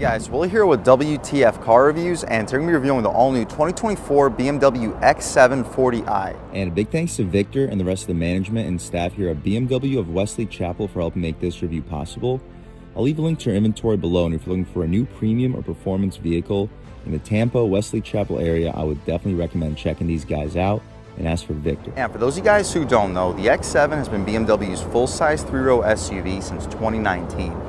Guys, we're here with W.T.F car reviews, and today we're going to be reviewing the all-new 2024 BMW X7 40i. And a big thanks to Victor and the rest of the management and staff here at BMW of Wesley Chapel for helping make this review possible. I'll leave a link to your inventory below, and if you're looking for a new premium or performance vehicle in the Tampa, Wesley Chapel area, I would definitely recommend checking these guys out and ask for Victor. And for those of you guys who don't know, the X7 has been BMW's full-size three-row SUV since 2019.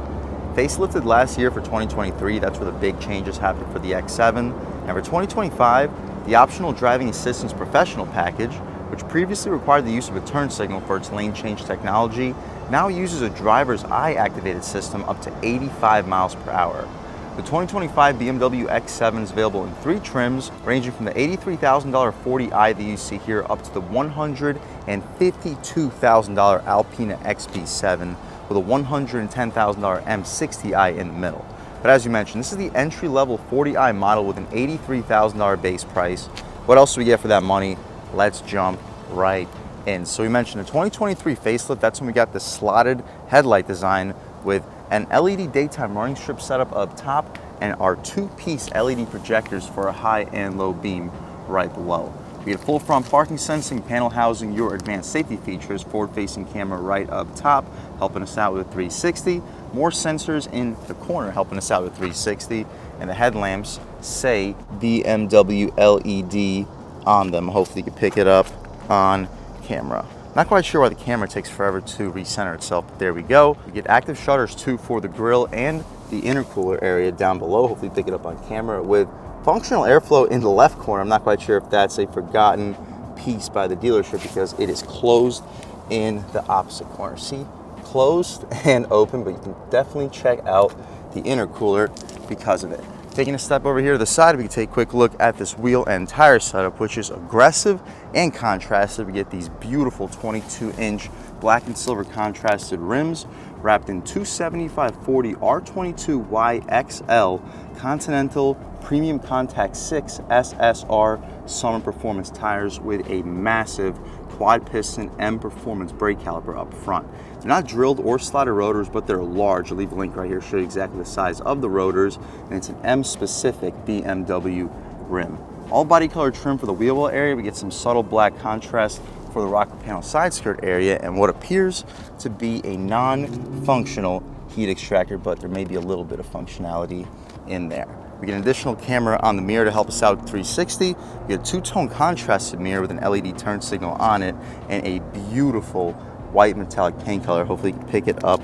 Facelifted last year for 2023, that's where the big changes happened for the X7. And for 2025, the optional driving assistance professional package, which previously required the use of a turn signal for its lane change technology, now uses a driver's eye activated system up to 85 miles per hour. The 2025 BMW X7 is available in 3 trims, ranging from the $83,000 40i that you see here up to the $152,000 Alpina XB7 with a $110,000 M60i in the middle. But as you mentioned, this is the entry-level 40i model with an $83,000 base price. What else do we get for that money? Let's jump right in. So we mentioned the 2023 facelift. That's when we got the slotted headlight design with an LED daytime running strip setup up top and our 2-piece LED projectors for a high and low beam right below. We get full front parking sensing panel housing your advanced safety features, forward-facing camera right up top, helping us out with 360. More sensors in the corner helping us out with 360. And the headlamps say BMW LED on them. Hopefully you can pick it up on camera. Not quite sure why the camera takes forever to recenter itself, but there we go. We get active shutters too for the grille and the intercooler area down below. Hopefully pick it up on camera with functional airflow in the left corner. I'm not quite sure if that's a forgotten piece by the dealership because it is closed in the opposite corner. See, closed and open, but you can definitely check out the intercooler because of it. Taking a step over here to the side, we can take a quick look at this wheel and tire setup, which is aggressive and contrasted. We get these beautiful 22-inch black and silver contrasted rims wrapped in 275/40 R22YXL Continental Premium Contact 6 SSR summer performance tires with a massive quad piston M performance brake caliper up front. They're not drilled or slotted rotors, but they're large. I'll leave a link right here to show you exactly the size of the rotors, and it's an M specific BMW rim. All body color trim for the wheel well area. We get some subtle black contrast for the rocker panel side skirt area and what appears to be a non-functional heat extractor, but there may be a little bit of functionality in there. We get an additional camera on the mirror to help us out with 360. We get a 2-tone contrasted mirror with an LED turn signal on it and a beautiful white metallic paint color. Hopefully you can pick it up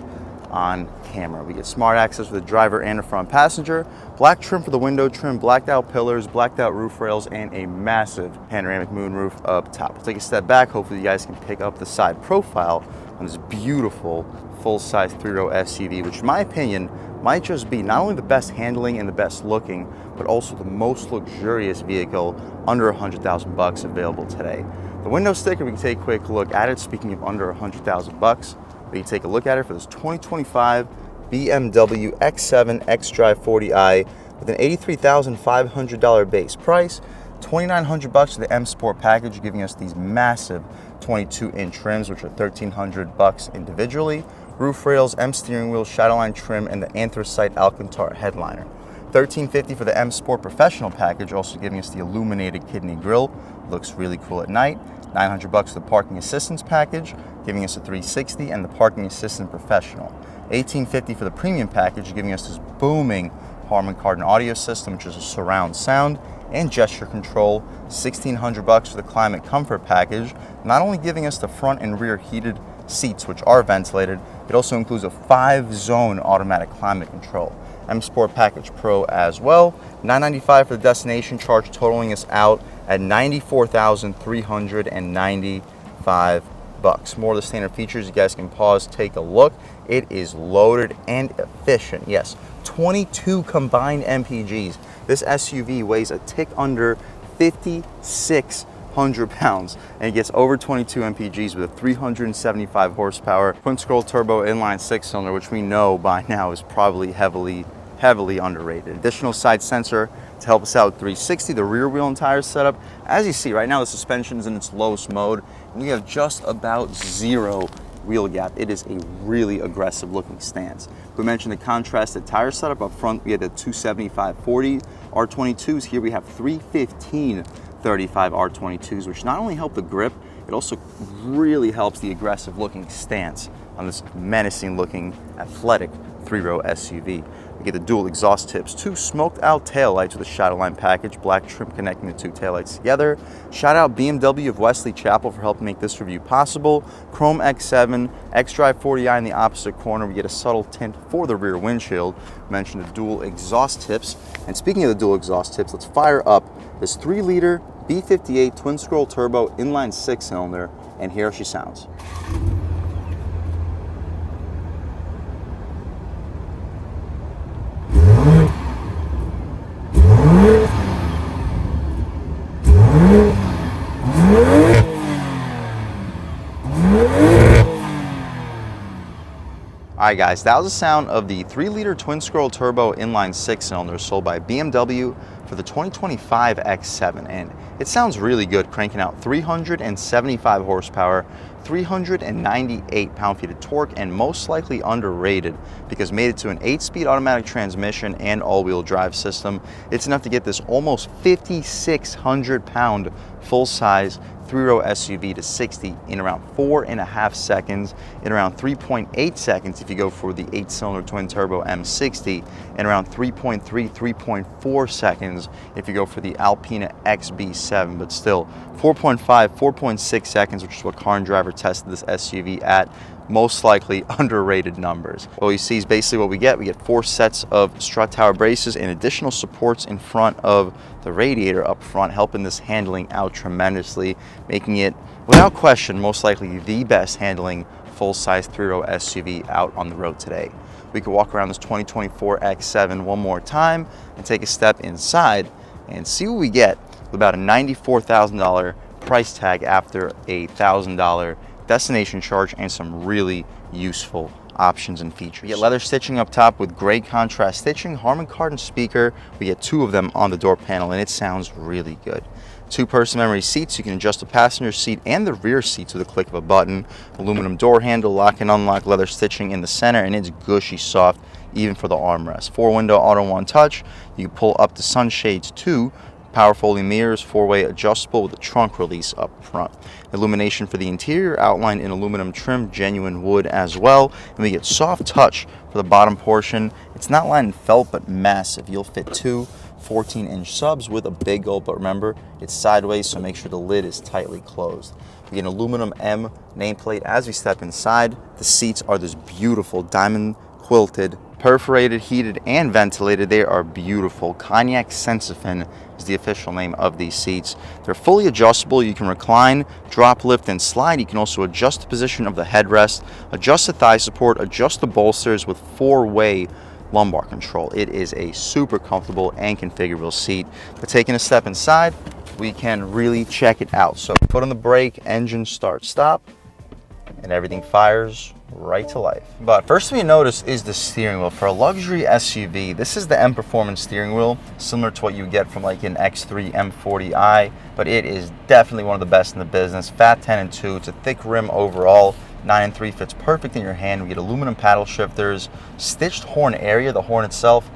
on camera. We get smart access for the driver and the front passenger, black trim for the window trim, blacked out pillars, blacked out roof rails, and a massive panoramic moonroof up top. We'll take a step back. Hopefully you guys can pick up the side profile on this beautiful full-size 3-row SUV, which in my opinion might just be not only the best handling and the best looking, but also the most luxurious vehicle under $100,000 available today. The window sticker, we can take a quick look at it. Speaking of under $100,000, we can take a look at it for this 2025 BMW X7 xDrive 40i with an $83,500 base price, $2,900 for the M Sport package, giving us these massive 22-inch rims, which are $1,300 individually. Roof rails, M steering wheel, shadowline trim, and the anthracite Alcantara headliner. $1,350 for the M Sport Professional package, also giving us the illuminated kidney grille. Looks really cool at night. $900 for the parking assistance package, giving us a 360, and the parking assistant professional. $1,850 for the premium package, giving us this booming Harman Kardon audio system, which is a surround sound and gesture control. $1,600 for the climate comfort package, not only giving us the front and rear heated seats, which are ventilated, it also includes a 5-zone automatic climate control. M Sport Package Pro as well. $995 for the destination charge, totaling us out at $94,395. More of the standard features. You guys can pause, take a look. It is loaded and efficient. Yes, 22 combined MPGs. This SUV weighs a tick under 5,600 pounds and it gets over 22 MPGs with a 375 horsepower twin scroll turbo inline 6-cylinder, which we know by now is probably heavily underrated. Additional side sensor to help us out with 360, the rear wheel and tire setup. As you see right now, the suspension is in its lowest mode and we have just about 0 wheel gap. It is a really aggressive looking stance. We mentioned the contrasted tire setup up front. We had the 275/40 R22s. Here we have 315/35 R22s, which not only help the grip, it also really helps the aggressive looking stance on this menacing looking athletic 3-row SUV. We get the dual exhaust tips, 2 smoked out taillights with a Shadowline package, black trim connecting the 2 taillights together. Shout out BMW of Wesley Chapel for helping make this review possible. Chrome X7, xDrive 40i in the opposite corner. We get a subtle tint for the rear windshield. Mentioned the dual exhaust tips. And speaking of the dual exhaust tips, let's fire up this 3-liter B58 twin scroll turbo inline 6-cylinder, and here she sounds. Alright guys, that was the sound of the 3-liter twin scroll turbo inline 6-cylinder sold by BMW for the 2025 X7, and it sounds really good, cranking out 375 horsepower, 398 pound-feet of torque, and most likely underrated because made it to an 8-speed automatic transmission and all-wheel drive system. It's enough to get this almost 5,600 pound full-size 3-row SUV to 60 in around 4.5 seconds, in around 3.8 seconds if you go for the 8-cylinder twin-turbo M60, and around 3.4 seconds if you go for the Alpina XB7, but still 4.6 seconds, which is what Car and Driver tested this SUV at. Most likely underrated numbers. What you see is basically what we get. We get 4 sets of strut tower braces and additional supports in front of the radiator up front, helping this handling out tremendously, making it, without question, most likely the best handling full-size 3-row SUV out on the road today. We could walk around this 2024 X7 one more time and take a step inside and see what we get with about a $94,000 price tag after a $1,000 destination charge and some really useful options and features. We get leather stitching up top with gray contrast stitching, Harman Kardon speaker. We get 2 of them on the door panel, and it sounds really good. 2-person memory seats. You can adjust the passenger seat and the rear seats with a click of a button. Aluminum door handle, lock and unlock, leather stitching in the center, and it's gushy soft even for the armrest. 4-window auto one touch. You can pull up the sunshades too. Power folding mirrors, 4-way adjustable with a trunk release up front. Illumination for the interior, outlined in aluminum trim, genuine wood as well. And we get soft touch for the bottom portion. It's not lined in felt, but massive. You'll fit 2 14-inch subs with a big gulp, but remember, it's sideways, so make sure the lid is tightly closed. We get an aluminum M nameplate as we step inside. The seats are this beautiful diamond quilted, perforated, heated, and ventilated. They are beautiful. Cognac Sensifin is the official name of these seats. They're fully adjustable. You can recline, drop, lift, and slide. You can also adjust the position of the headrest, adjust the thigh support, adjust the bolsters with 4-way lumbar control. It is a super comfortable and configurable seat. But taking a step inside, we can really check it out. So foot on the brake, engine start, stop, and everything fires right to life. But first thing you notice is the steering wheel. For a luxury SUV, this is the M Performance steering wheel, similar to what you get from like an X3 M40i, but it is definitely one of the best in the business. Fat 10 and 2, it's a thick rim overall. 9 and 3 fits perfect in your hand. We get aluminum paddle shifters, stitched horn area. The horn itself,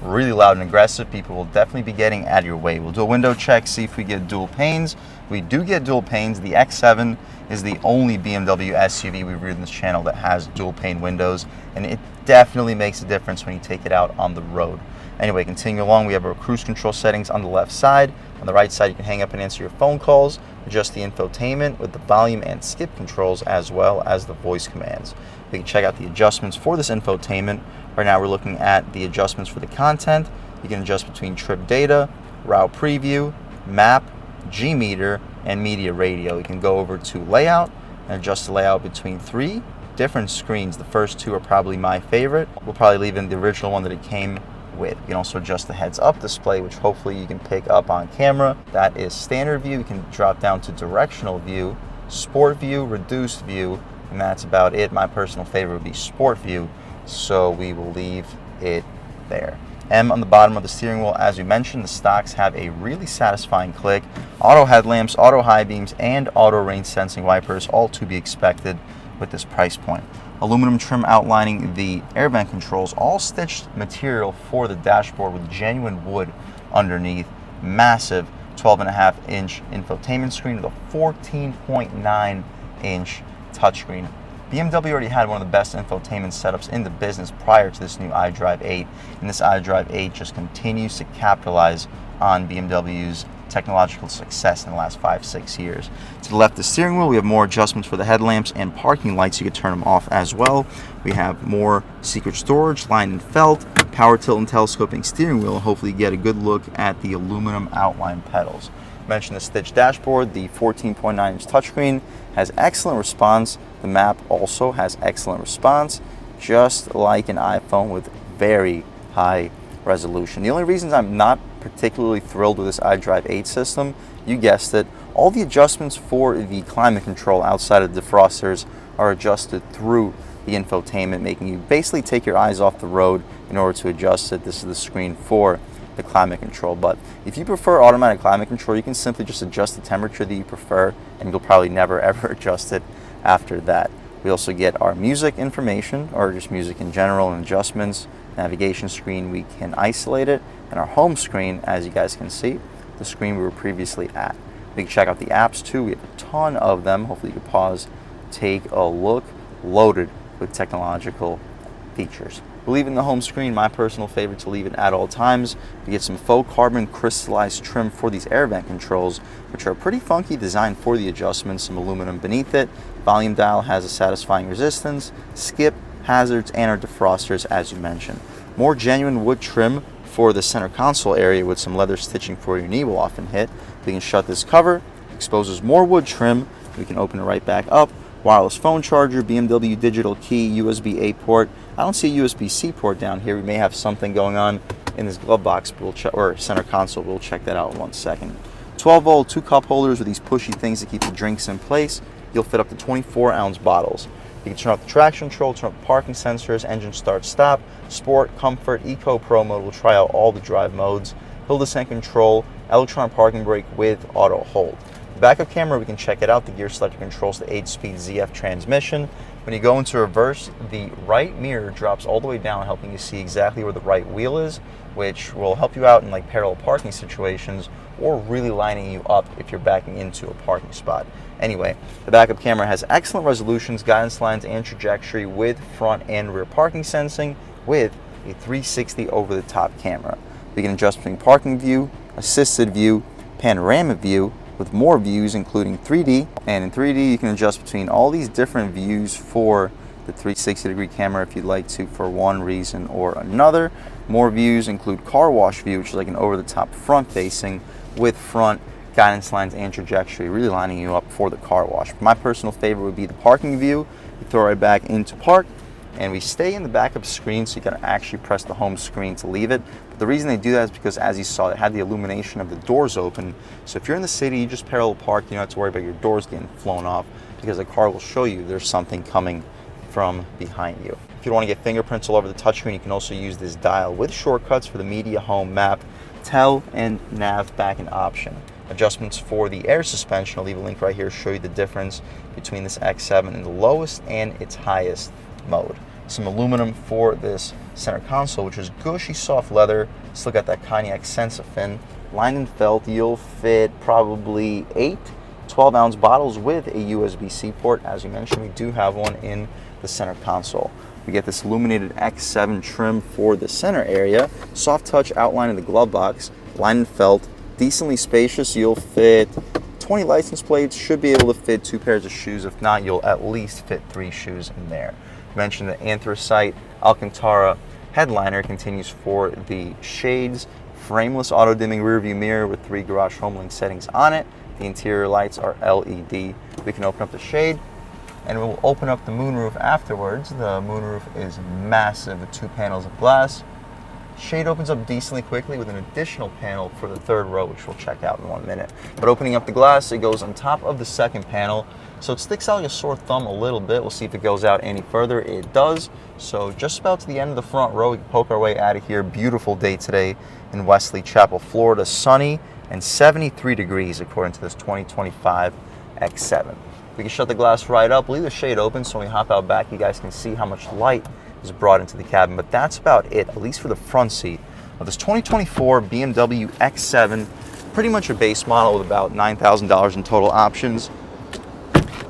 really loud and aggressive. People will definitely be getting out of your way. We'll do a window check, see if we get dual panes. We do get dual panes. The X7 is the only BMW SUV we reviewed in this channel that has dual pane windows, and it definitely makes a difference when you take it out on the road. Anyway, continuing along, we have our cruise control settings on the left side. On the right side, you can hang up and answer your phone calls, adjust the infotainment with the volume and skip controls, as well as the voice commands. We can check out the adjustments for this infotainment. Right now, we're looking at the adjustments for the content. You can adjust between trip data, route preview, map, G-meter, and media radio. You can go over to layout and adjust the layout between 3 different screens. The first 2 are probably my favorite. We'll probably leave in the original one that it came with. You can also adjust the heads-up display, which hopefully you can pick up on camera. That is standard view. You can drop down to directional view, sport view, reduced view, and that's about it. My personal favorite would be sport view, so we will leave it there. M on the bottom of the steering wheel, as we mentioned, the stocks have a really satisfying click. Auto headlamps, auto high beams, and auto rain sensing wipers, all to be expected with this price point. Aluminum trim outlining the air vent controls, all stitched material for the dashboard with genuine wood underneath. Massive 12.5-inch infotainment screen with a 14.9-inch touchscreen. BMW already had one of the best infotainment setups in the business prior to this new iDrive 8, and this iDrive 8 just continues to capitalize on BMW's technological success in the last 5-6 years. To the left, the steering wheel, we have more adjustments for the headlamps and parking lights. You can turn them off as well. We have more secret storage, lined in felt, power tilt and telescoping steering wheel. Hopefully you get a good look at the aluminum outline pedals. Mentioned the stitched dashboard. The 14.9-inch touchscreen has excellent response. The map also has excellent response, just like an iPhone with very high resolution. The only reasons I'm not particularly thrilled with this iDrive 8 system, you guessed it, all the adjustments for the climate control outside of the defrosters are adjusted through the infotainment, making you basically take your eyes off the road in order to adjust it. This is the screen for the climate control. But if you prefer automatic climate control, you can simply just adjust the temperature that you prefer, and you'll probably never ever adjust it after that. We also get our music information, or just music in general, and adjustments. Navigation screen, we can isolate it, and our home screen, as you guys can see, the screen we were previously at. We can check out the apps too. We have a ton of them. Hopefully you can pause, take a look, loaded with technological features. We'll leave it in the home screen. My personal favorite to leave it at all times. We get some faux carbon crystallized trim for these air vent controls, which are pretty funky, designed for the adjustments. Some aluminum beneath it. Volume dial has a satisfying resistance, skip, hazards, and our defrosters, as you mentioned. More genuine wood trim for the center console area with some leather stitching for your knee will often hit. We can shut this cover, exposes more wood trim. We can open it right back up. Wireless phone charger, BMW digital key, USB-A port. I don't see a USB-C port down here. We may have something going on in this glove box, but we'll check, or center console. We'll check that out in 1 second. 12-volt, 2 cup holders with these pushy things to keep the drinks in place. You'll fit up to 24-ounce bottles. You can turn off the traction control, turn off the parking sensors, engine start stop, sport, comfort, eco pro mode. We'll try out all the drive modes. Hill descent control, electronic parking brake with auto hold. The backup camera, we can check it out. The gear selector controls the 8-speed ZF transmission. When you go into reverse, the right mirror drops all the way down, helping you see exactly where the right wheel is, which will help you out in like parallel parking situations, or really lining you up if you're backing into a parking spot. Anyway, the backup camera has excellent resolutions, guidance lines, and trajectory with front and rear parking sensing with a 360 over-the-top camera. We can adjust between parking view, assisted view, panoramic view, with more views including 3D. And in 3D, you can adjust between all these different views for the 360-degree camera if you'd like to for one reason or another. More views include car wash view, which is like an over-the-top front-facing with front guidance lines and trajectory, really lining you up for the car wash. My personal favorite would be the parking view. You throw right back into park, and we stay in the backup screen, so you gotta actually press the home screen to leave it. But the reason they do that is because, as you saw, it had the illumination of the doors open. So if you're in the city, you just parallel park, you don't have to worry about your doors getting flown off, because the car will show you there's something coming from behind you. If you don't want to get fingerprints all over the touchscreen, you can also use this dial with shortcuts for the media, home, map, tel, and nav back in option. Adjustments for the air suspension, I'll leave a link right here to show you the difference between this X7 in the lowest and its highest mode. Some aluminum for this center console, which is gushy soft leather. Still got that cognac sense of fin. Lined in felt, you'll fit probably 8 12-ounce bottles with a USB-C port. As you mentioned, we do have one in the center console. We get this illuminated X7 trim for the center area. Soft touch outline in the glove box. Lined in felt, decently spacious. You'll fit 20 license plates, should be able to fit 2 pairs of shoes. If not, you'll at least fit 3 shoes in there. Mentioned the anthracite Alcantara headliner continues for the shades. Frameless auto dimming rear view mirror with 3 garage HomeLink settings on it. The interior lights are LED. We can open up the shade, and we'll open up the moonroof afterwards. The moonroof is massive with 2 panels of glass. Shade opens up decently quickly with an additional panel for the 3rd row, which we'll check out in 1 minute. But opening up the glass, it goes on top of the 2nd panel. So it sticks out like a sore thumb a little bit. We'll see if it goes out any further. It does. So just about to the end of the front row, we can poke our way out of here. Beautiful day today in Wesley Chapel, Florida. Sunny and 73 degrees according to this 2025 X7. We can shut the glass right up, leave the shade open so when we hop out back, you guys can see how much light is brought into the cabin. But that's about it, at least for the front seat of this 2024 BMW X7. Pretty much a base model with about $9,000 in total options.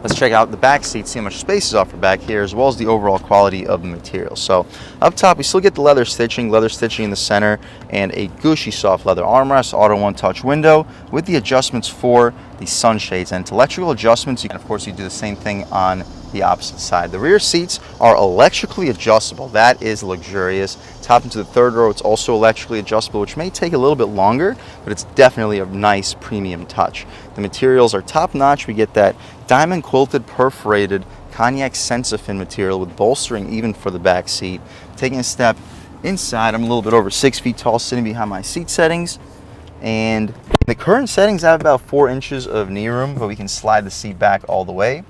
Let's check out the back seat, see how much space is offered back here, as well as the overall quality of the material. So up top, we still get the leather stitching in the center, and a gushy soft leather armrest, auto one-touch window with the adjustments for the sunshades. And electrical adjustments, you can, of course, you do the same thing on the opposite side. The rear seats are electrically adjustable. That is luxurious. Top into the third row, it's also electrically adjustable, which may take a little bit longer, but it's definitely a nice premium touch. The materials are top notch. We get that diamond quilted perforated cognac sensafin material with bolstering even for the back seat. Taking a step inside, I'm a little bit over 6 feet tall sitting behind my seat settings, and the current settings I have about 4 inches of knee room, but we can slide the seat back all the way.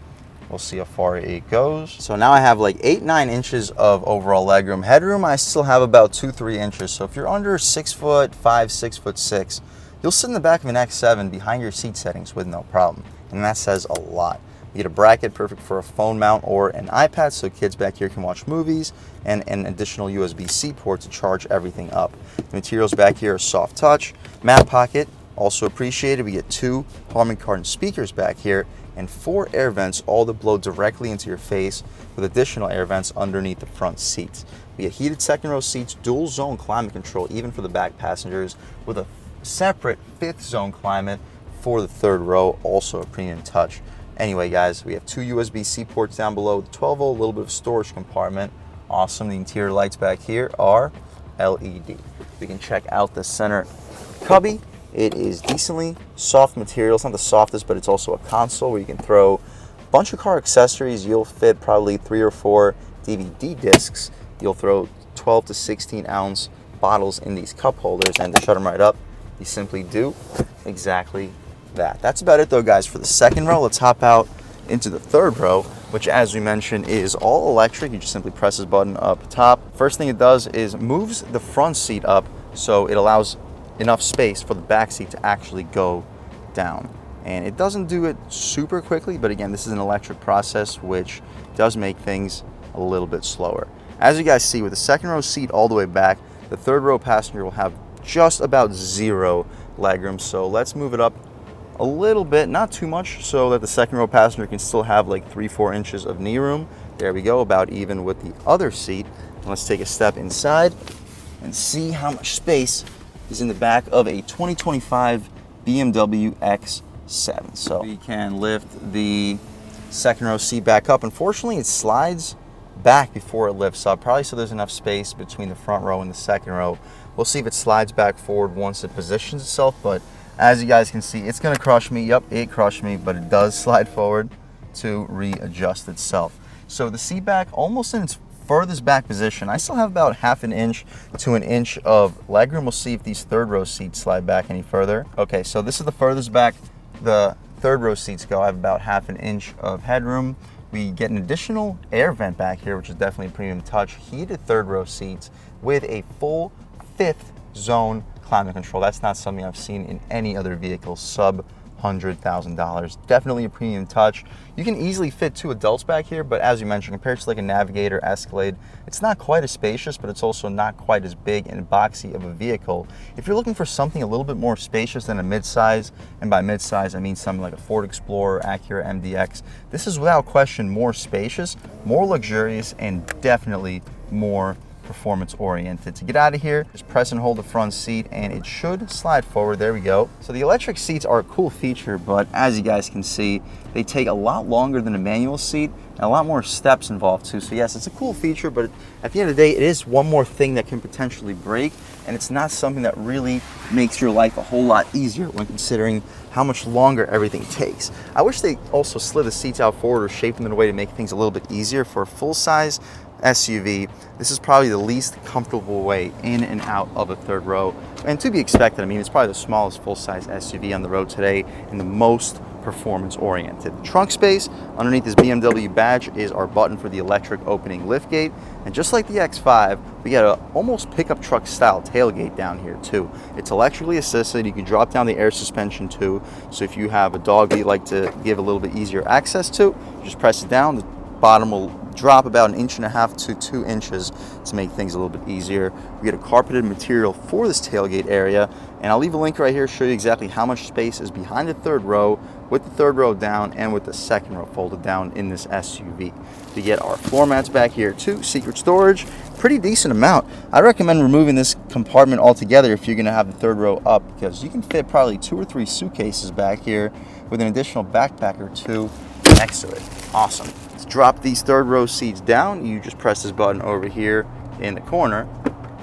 We'll see how far it goes. So now I have like 8-9 inches of overall legroom. Headroom, I still have about 2-3 inches. So if you're under 6'5", 6'6", you'll sit in the back of an X7 behind your seat settings with no problem. And that says a lot. You get a bracket perfect for a phone mount or an iPad, so kids back here can watch movies, and an additional USB-C port to charge everything up. The materials back here are soft touch. Mat pocket, also appreciated. We get 2 Harman Kardon speakers back here, and 4 air vents, all that blow directly into your face, with additional air vents underneath the front seats. We get heated second row seats, dual zone climate control even for the back passengers, with a separate 5th zone climate for the third row, also a premium touch. Anyway guys, we have 2 USB-C ports down below, the 12-volt, a little bit of storage compartment. Awesome. The interior lights back here are LED. We can check out the center cubby. It is decently soft material. It's not the softest, but it's also a console where you can throw a bunch of car accessories. You'll fit probably 3 or 4 DVD discs. You'll throw 12 to 16 ounce bottles in these cup holders, and to shut them right up, you simply do exactly that. That's about it though, guys, for the second row. Let's hop out into the third row, which, as we mentioned, is all electric. You just simply press this button up top. First thing it does is moves the front seat up, so it allows enough space for the back seat to actually go down. And it doesn't do it super quickly, but again, this is an electric process, which does make things a little bit slower. As you guys see, with the second row seat all the way back, the third row passenger will have just about 0 legroom. So let's move it up a little bit, not too much, so that the second row passenger can still have like 3-4 inches of knee room. There we go, about even with the other seat. And let's take a step inside and see how much space is in the back of a 2025 BMW X7. So we can lift the second row seat back up. Unfortunately, it slides back before it lifts up, probably so there's enough space between the front row and the second row. We'll see if it slides back forward once it positions itself, but as you guys can see, it's gonna crush me. Yep, it crushed me, but it does slide forward to readjust itself. So the seat back, almost in its furthest back position. I still have about 1/2 inch to 1 inch of legroom. We'll see if these third row seats slide back any further. Okay, so this is the furthest back the third row seats go. I have about 1/2 inch of headroom. We get an additional air vent back here, which is definitely a premium touch. Heated third row seats with a full 5th zone climate control. That's not something I've seen in any other vehicle sub $100,000. Definitely a premium touch. You can easily fit 2 adults back here, but as you mentioned, compared to like a Navigator, Escalade, it's not quite as spacious, but it's also not quite as big and boxy of a vehicle. If you're looking for something a little bit more spacious than a midsize, and by midsize I mean something like a Ford Explorer, Acura MDX, this is without question more spacious, more luxurious, and definitely more performance oriented. To get out of here, just press and hold the front seat and it should slide forward. There we go. So the electric seats are a cool feature, but as you guys can see, they take a lot longer than a manual seat and a lot more steps involved too. So yes, it's a cool feature, but at the end of the day, it is one more thing that can potentially break, and it's not something that really makes your life a whole lot easier when considering how much longer everything takes. I wish they also slid the seats out forward or shaped them in a way to make things a little bit easier. For a full-size SUV, this is probably the least comfortable way in and out of a third row, and to be expected. I mean, it's probably the smallest full-size SUV on the road today and the most performance oriented. Trunk space, underneath this BMW badge is our button for the electric opening liftgate. And just like the X5, we got a almost pickup truck style tailgate down here too. It's electrically assisted. You can drop down the air suspension too. So if you have a dog that you like to give a little bit easier access to, just press it down. The bottom will drop about 1.5 to 2 inches to make things a little bit easier. We get a carpeted material for this tailgate area, and I'll leave a link right here to show you exactly how much space is behind the third row, with the third row down and with the second row folded down in this SUV. We get our floor mats back here too, secret storage, pretty decent amount. I recommend removing this compartment altogether if you're going to have the third row up, because you can fit probably 2 or 3 suitcases back here with an additional backpack or 2 next to it. Awesome. Let's drop these third row seats down. You just press this button over here in the corner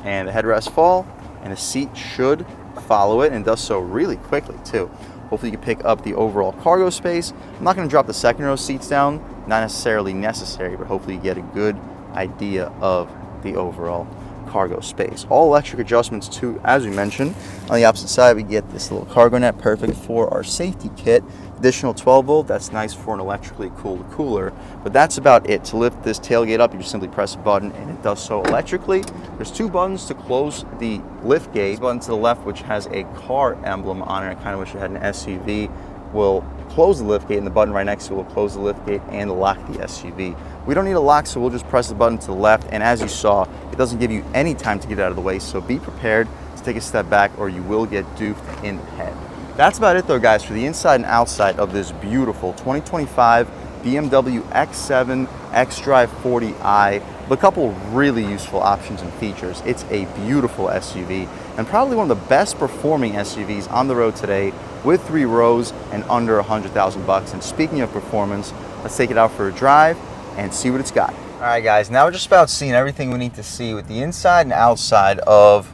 and the headrests fall, and the seat should follow it, and does so really quickly too. Hopefully you can pick up the overall cargo space. I'm not going to drop the second row seats down, not necessarily necessary, but hopefully you get a good idea of the overall cargo space. All electric adjustments too, as we mentioned. On the opposite side, we get this little cargo net, perfect for our safety kit. Additional 12 volt, that's nice for an electrically cooled cooler, but that's about it. To lift this tailgate up, you just simply press a button and it does so electrically. There's 2 buttons to close the lift gate. The button to the left, which has a car emblem on it, I kind of wish it had an SUV, will close the lift gate, and the button right next to it will close the lift gate and lock the SUV. We don't need a lock, so we'll just press the button to the left, and as you saw, it doesn't give you any time to get out of the way, so be prepared to take a step back or you will get doofed in the head. That's about it though, guys, for the inside and outside of this beautiful 2025 BMW X7 xDrive 40i, with a couple really useful options and features. It's a beautiful SUV and probably one of the best performing SUVs on the road today, with 3 rows and under $100,000. And speaking of performance, let's take it out for a drive and see what it's got. All right, guys, now we're just about seeing everything we need to see with the inside and outside of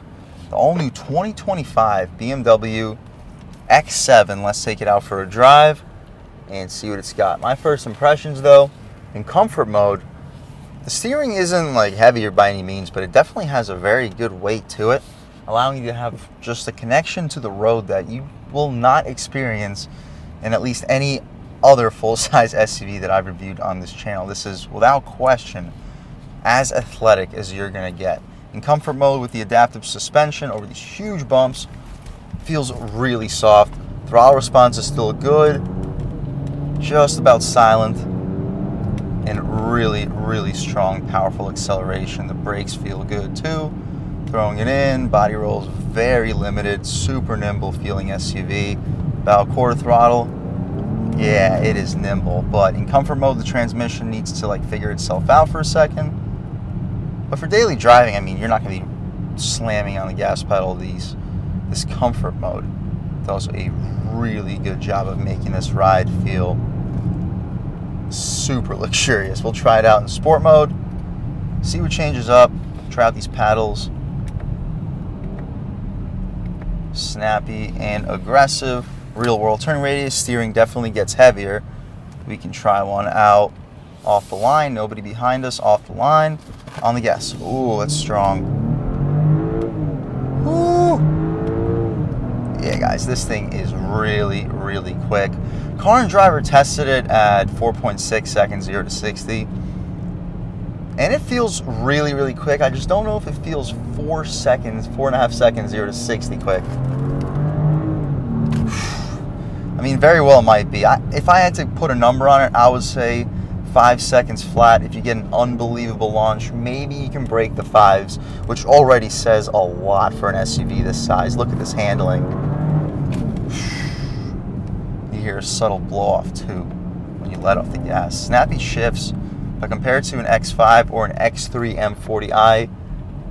the all-new 2025 BMW X7. Let's take it out for a drive and see what it's got. My first impressions though, in comfort mode, the steering isn't like heavier by any means, but it definitely has a very good weight to it, allowing you to have just a connection to the road that you will not experience in at least any other full-size SUV that I've reviewed on this channel. This is without question as athletic as you're gonna get. In comfort mode with the adaptive suspension over these huge bumps, feels really soft. Throttle response is still good, just about silent, and really strong, powerful acceleration. The brakes feel good too. Throwing it in, body roll is very limited, super nimble feeling SUV. About quarter throttle, yeah, it is nimble, but in comfort mode, the transmission needs to like figure itself out for a second. But for daily driving, I mean, you're not gonna be slamming on the gas pedal. This comfort mode does a really good job of making this ride feel super luxurious. We'll try it out in sport mode, see what changes up, try out these paddles. Snappy and aggressive. Real world turning radius, steering definitely gets heavier. We can try one out off the line, nobody behind us, off the line, on the gas. Ooh, that's strong. Ooh. Yeah, guys, this thing is really quick. Car and Driver tested it at 4.6 seconds, 0 to 60. And it feels really quick. I just don't know if it feels 4.5 seconds, 0 to 60 quick. I mean, very well might be. If I had to put a number on it, I would say 5 seconds flat. If you get an unbelievable launch, maybe you can break the 5s, which already says a lot for an SUV this size. Look at this handling. You hear a subtle blow off too when you let off the gas. Snappy shifts, but compared to an X5 or an X3 M40i,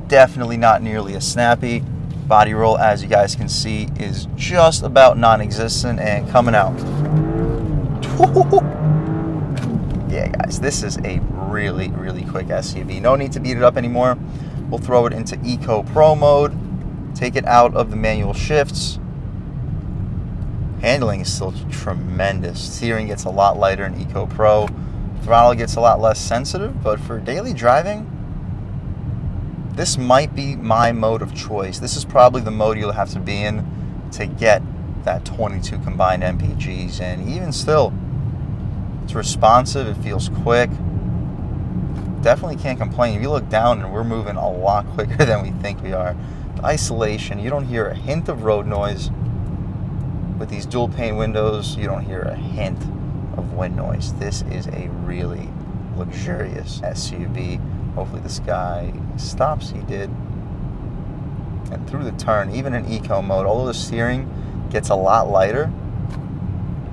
definitely not nearly as snappy. Body roll, as you guys can see, is just about non-existent and coming out. Yeah, guys, this is a really quick SUV. No need to beat it up anymore. We'll throw it into Eco Pro mode, take it out of the manual shifts. Handling is still tremendous. Steering gets a lot lighter in Eco Pro. Throttle gets a lot less sensitive, but for daily driving, this might be my mode of choice. This is probably the mode you'll have to be in to get that 22 combined MPGs, and even still, it's responsive, it feels quick. Definitely can't complain. If you look down, and we're moving a lot quicker than we think we are. The isolation, you don't hear a hint of road noise. With these dual pane windows, you don't hear a hint of wind noise. This is a really luxurious SUV. Hopefully this guy stops. He did. And through the turn, even in eco mode, although the steering gets a lot lighter,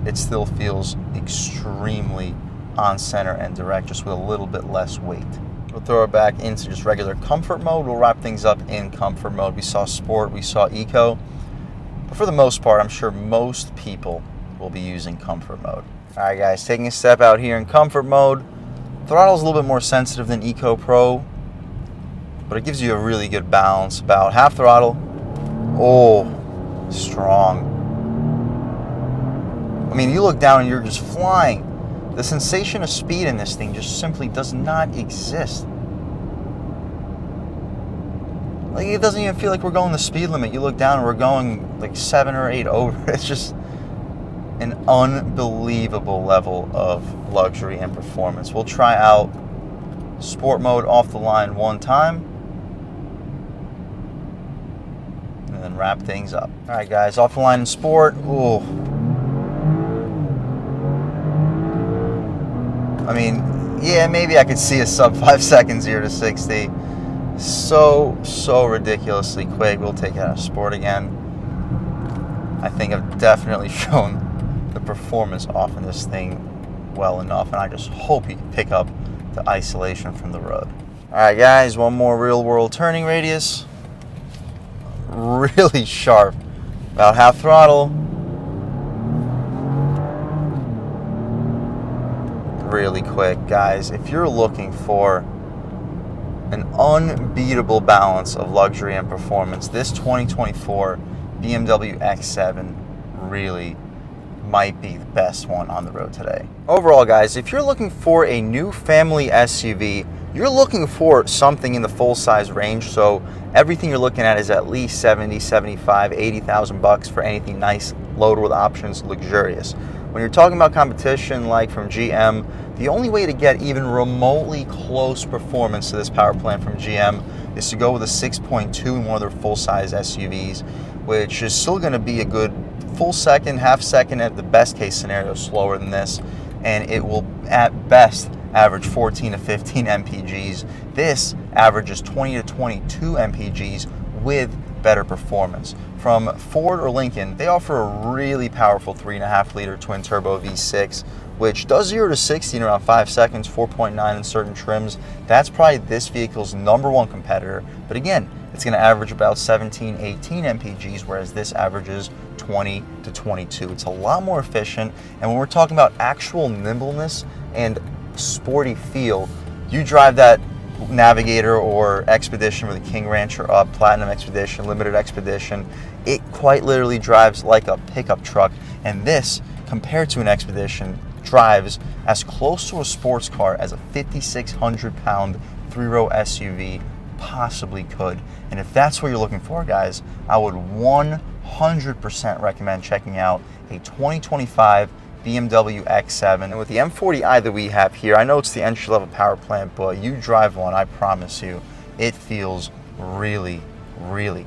it still feels extremely on center and direct, just with a little bit less weight. We'll throw it back into just regular comfort mode. We'll wrap things up in comfort mode. We saw sport, we saw eco, but for the most part, I'm sure most people will be using comfort mode. All right, guys, taking a step out here in comfort mode. Throttle's a little bit more sensitive than Eco Pro, but it gives you a really good balance. About half throttle. Oh, strong. I mean, you look down and you're just flying. The sensation of speed in this thing just simply does not exist. Like, it doesn't even feel like we're going the speed limit. You look down and we're going like 7 or 8 over. It's just an unbelievable level of luxury and performance. We'll try out sport mode off the line one time, and then wrap things up. All right, guys, off the line in sport. Ooh. I mean, yeah, maybe I could see a sub 5 seconds 0 to 60. So ridiculously quick. We'll take it out of sport again. I think I've definitely shown the performance off in this thing well enough, and I just hope you can pick up the isolation from the road. All right, guys, one more real world turning radius. Really sharp. About half throttle. Really quick, guys. If you're looking for an unbeatable balance of luxury and performance, this 2024 BMW X7 really might be the best one on the road today. Overall, guys, if you're looking for a new family SUV, you're looking for something in the full size range, so everything you're looking at is at least 70, 75, 80,000 bucks for anything nice, loaded with options, luxurious. When you're talking about competition like from GM, the only way to get even remotely close performance to this power plant from GM is to go with a 6.2 in one of their full-size SUVs, which is still going to be a good full second, half second at the best case scenario slower than this, and it will at best average 14 to 15 mpgs. This averages 20 to 22 mpgs with better performance. From Ford or Lincoln, they offer a really powerful 3.5 liter twin turbo V6, which does 0 to 60 in around 5 seconds, 4.9 in certain trims. That's probably this vehicle's #1 competitor, but again, it's going to average about 17, 18 mpgs, whereas this averages 20 to 22. It's a lot more efficient, and when we're talking about actual nimbleness and sporty feel, you drive that Navigator or Expedition with a King Rancher up, Platinum Expedition, Limited Expedition, it quite literally drives like a pickup truck, and this, compared to an Expedition, drives as close to a sports car as a 5,600 pound 3-row SUV possibly could. And if that's what you're looking for, guys, I would 100% recommend checking out a 2025 BMW X7. And with the M40i that we have here, I know it's the entry-level power plant, but you drive one, I promise you, it feels really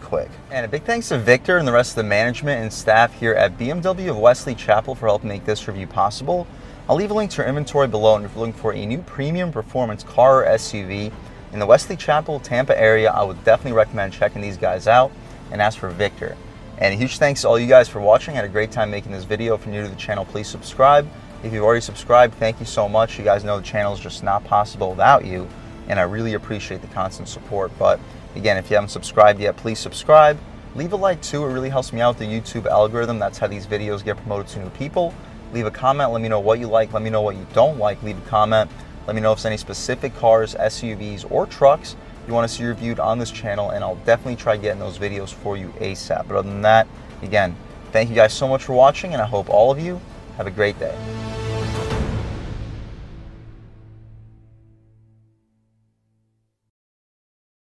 quick. And a big thanks to Victor and the rest of the management and staff here at BMW of Wesley Chapel for helping make this review possible. I'll leave a link to our inventory below, and if you're looking for a new premium performance car or SUV in the Wesley Chapel, Tampa area, I would definitely recommend checking these guys out and ask for Victor. And a huge thanks to all you guys for watching. I had a great time making this video. If you're new to the channel, please subscribe. If you've already subscribed, thank you so much. You guys know the channel is just not possible without you, and I really appreciate the constant support. But again, if you haven't subscribed yet, please subscribe. Leave a like too, it really helps me out with the YouTube algorithm. That's how these videos get promoted to new people. Leave a comment, let me know what you like, let me know what you don't like. Leave a comment, let me know if there's any specific cars, SUVs, or trucks you want to see reviewed on this channel, and I'll definitely try getting those videos for you ASAP. But other than that, again, thank you guys so much for watching, and I hope all of you have a great day.